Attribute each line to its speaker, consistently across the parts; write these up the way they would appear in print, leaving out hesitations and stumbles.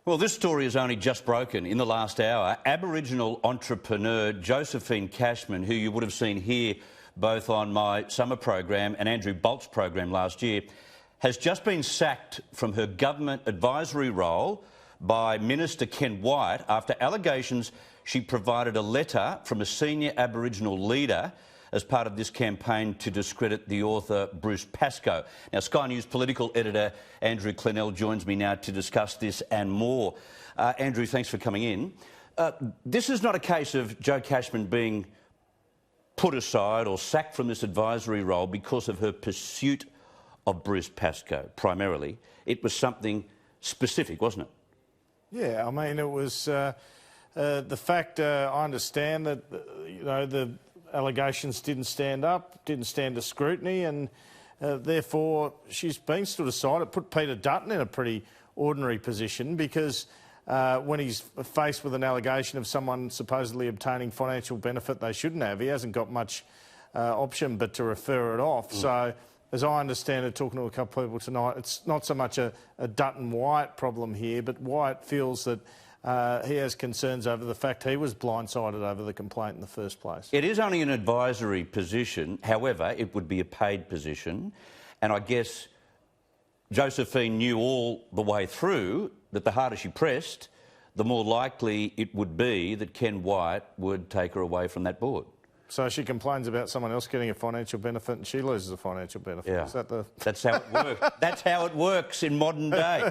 Speaker 1: Well, this story has only just broken in the last hour. Aboriginal entrepreneur Josephine Cashman, who you would have seen here both on my summer program and Andrew Bolt's program last year, has just been sacked from her government advisory role by Minister Ken Wyatt after allegations she provided a letter from a senior Aboriginal leader as part of this campaign to discredit the author Bruce Pascoe. Now, Sky News Political Editor Andrew Clennell joins me now to discuss this and more. Andrew, thanks for coming in. This is not a case of Joe Cashman being put aside or sacked from this advisory role because of her pursuit of Bruce Pascoe, primarily. It was something specific, wasn't it? Yeah,
Speaker 2: I mean, it was the fact, I understand that, the allegations didn't stand to scrutiny, and therefore she's been stood aside. It put Peter Dutton in a pretty ordinary position because when he's faced with an allegation of someone supposedly obtaining financial benefit they shouldn't have, he hasn't got much option but to refer it off. So, as I understand it, talking to a couple of people tonight, it's not so much a Dutton-Wyatt problem here, but Wyatt feels that he has concerns over the fact he was blindsided over the complaint in the first place.
Speaker 1: It is only an advisory position. However, it would be a paid position. And I guess Josephine knew all the way through that the harder she pressed, the more likely it would be that Ken Wyatt would take her away from that board.
Speaker 2: So she complains about someone else getting a financial benefit and she loses a financial benefit.
Speaker 1: Yeah.
Speaker 2: Is that the...
Speaker 1: That's how it works. That's how it works in modern day.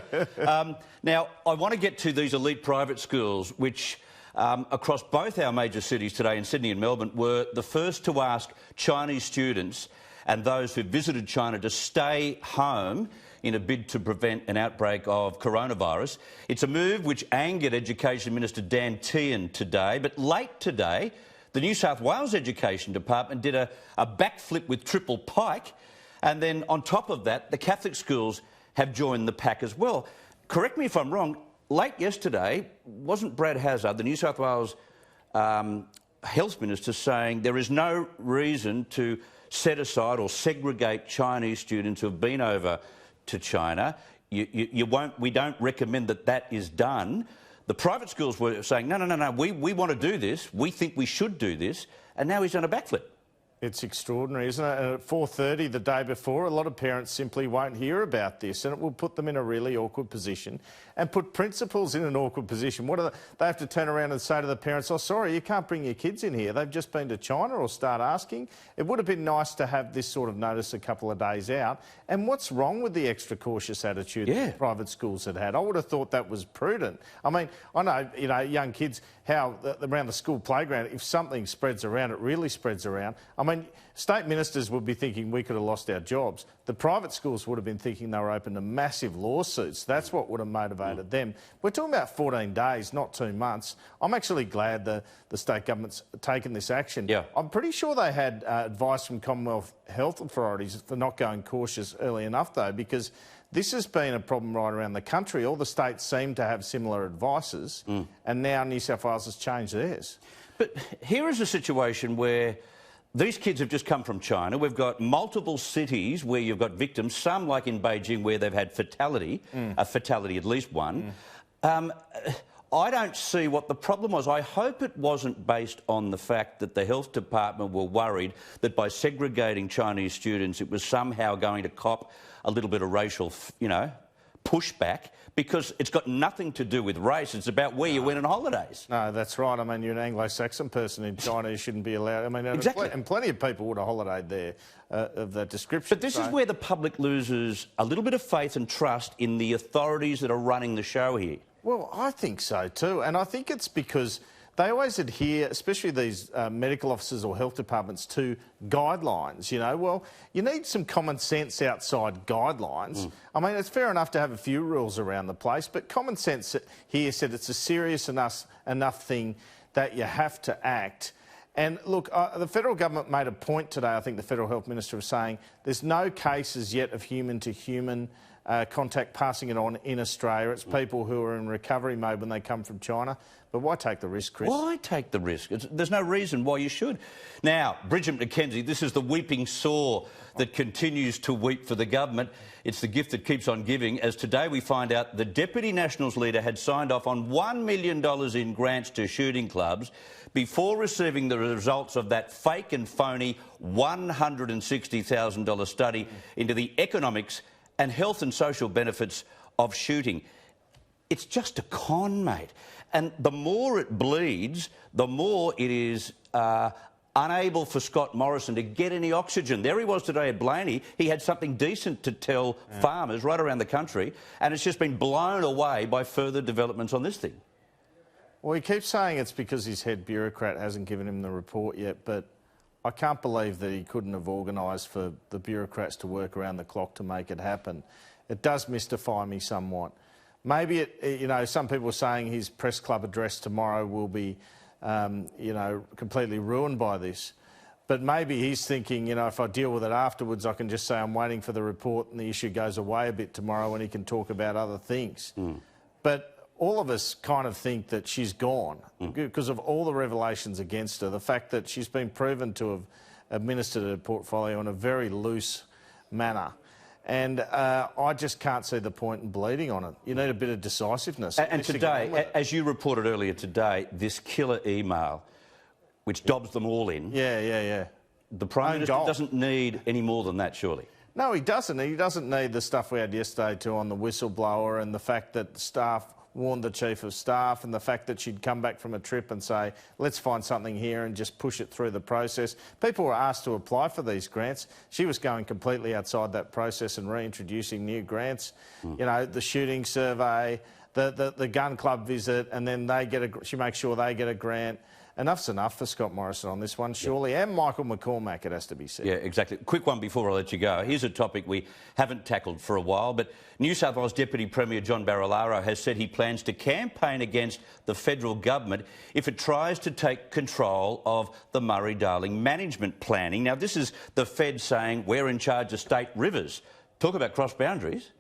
Speaker 1: Now, I want to get to these elite private schools, which across both our major cities today, in Sydney and Melbourne, were the first to ask Chinese students and those who visited China to stay home in a bid to prevent an outbreak of coronavirus. It's a move which angered Education Minister Dan Tehan today, but late today, the New South Wales Education Department did a backflip with triple pike, and then on top of that, the Catholic schools have joined the pack as well. Correct me if I'm wrong, late yesterday, wasn't Brad Hazzard, the New South Wales Health Minister, saying there is no reason to set aside or segregate Chinese students who have been over to China? We don't recommend that is done. The private schools were saying, no, we want to do this, we think we should do this, and now he's done a backflip. It's
Speaker 2: extraordinary, isn't it? And at 4:30 the day before, a lot of parents simply won't hear about this, and it will put them in a really awkward position and put principals in an awkward position. What do they have to turn around and say to the parents, oh, sorry, you can't bring your kids in here, they've just been to China, or start asking? It would have been nice to have this sort of notice a couple of days out. And what's wrong with the extra cautious attitude that private schools had? I would have thought that was prudent. I mean, I know, young kids, how around the school playground, if something spreads around, it really spreads around. I mean, state ministers would be thinking we could have lost our jobs. The private schools would have been thinking they were open to massive lawsuits. That's what would have motivated them. We're talking about 14 days, not 2 months. I'm actually glad the state government's taken this action. Yeah. I'm pretty sure they had advice from Commonwealth health authorities for not going cautious early enough, though, because this has been a problem right around the country. All the states seem to have similar advices, and now New South Wales has changed theirs. But here is a situation where these kids have just come from China. We've got multiple cities where you've got victims, some like in Beijing where they've had fatality, a fatality at least one. I don't see what the problem was. I hope it wasn't based on the fact that the health department were worried that by segregating Chinese students it was somehow going to cop a little bit of racial, pushback, because it's got nothing to do with race. It's about where you went on holidays. No, that's right. I mean, you're an Anglo-Saxon person in China, you shouldn't be allowed. I mean, exactly. And plenty of people would have holidayed there of that description. But this is where the public loses a little bit of faith and trust in the authorities that are running the show here. Well, I think so too, and I think it's because they always adhere, especially these medical officers or health departments, to guidelines, Well, you need some common sense outside guidelines. I mean, it's fair enough to have a few rules around the place, but common sense here said it's a serious enough thing that you have to act. And look, the federal government made a point today, I think the Federal Health Minister was saying, there's no cases yet of human-to-human contact passing it on in Australia. It's people who are in recovery mode when they come from China. But why take the risk, Chris?
Speaker 1: Why take the risk? There's no reason why you should. Now, Bridget McKenzie, this is the weeping sore that continues to weep for the government. It's the gift that keeps on giving, as today we find out the Deputy Nationals leader had signed off on $1 million in grants to shooting clubs before receiving the results of that fake and phony $160,000 study into the economics and health and social benefits of shooting. It's just a con, mate. And the more it bleeds, the more it is unable for Scott Morrison to get any oxygen. There he was today at Blaney. He had something decent to tell farmers right around the country, and it's just been blown away by further developments on this thing.
Speaker 2: Well, he keeps saying it's because his head bureaucrat hasn't given him the report yet, but I can't believe that he couldn't have organised for the bureaucrats to work around the clock to make it happen. It does mystify me somewhat. Maybe, some people are saying his press club address tomorrow will be, completely ruined by this. But maybe he's thinking, if I deal with it afterwards, I can just say I'm waiting for the report and the issue goes away a bit tomorrow and he can talk about other things. But all of us kind of think that she's gone because of all the revelations against her, the fact that she's been proven to have administered her portfolio in a very loose manner. And I just can't see the point in bleeding on it. You need a bit of decisiveness.
Speaker 1: And today, as you reported earlier today, this killer email, which dobs them all in.
Speaker 2: Yeah.
Speaker 1: The Prime Minister doesn't need any more than that, surely.
Speaker 2: No, he doesn't. He doesn't need the stuff we had yesterday too on the whistleblower and the fact that staff warned the Chief of Staff and the fact that she'd come back from a trip and say, let's find something here and just push it through the process. People were asked to apply for these grants. She was going completely outside that process and reintroducing new grants. The shooting survey, the gun club visit, and then she makes sure they get a grant. Enough's enough for Scott Morrison on this one, surely, and Michael McCormack, it has to be said.
Speaker 1: Yeah, exactly. Quick one before I let you go. Here's a topic we haven't tackled for a while, but New South Wales Deputy Premier John Barilaro has said he plans to campaign against the federal government if it tries to take control of the Murray-Darling management planning. Now, this is the Fed saying we're in charge of state rivers. Talk about cross boundaries.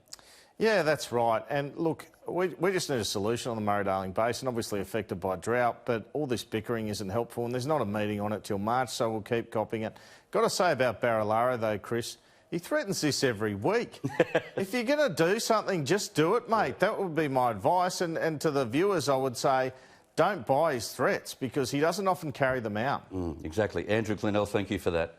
Speaker 2: Yeah, that's right. And look, we just need a solution on the Murray-Darling Basin, obviously affected by drought, but all this bickering isn't helpful and there's not a meeting on it till March, so we'll keep copying it. Got to say about Barilaro, though, Chris, he threatens this every week. If you're going to do something, just do it, mate. That would be my advice. And to the viewers, I would say, don't buy his threats because he doesn't often carry them out.
Speaker 1: Exactly. Andrew Clennell, thank you for that.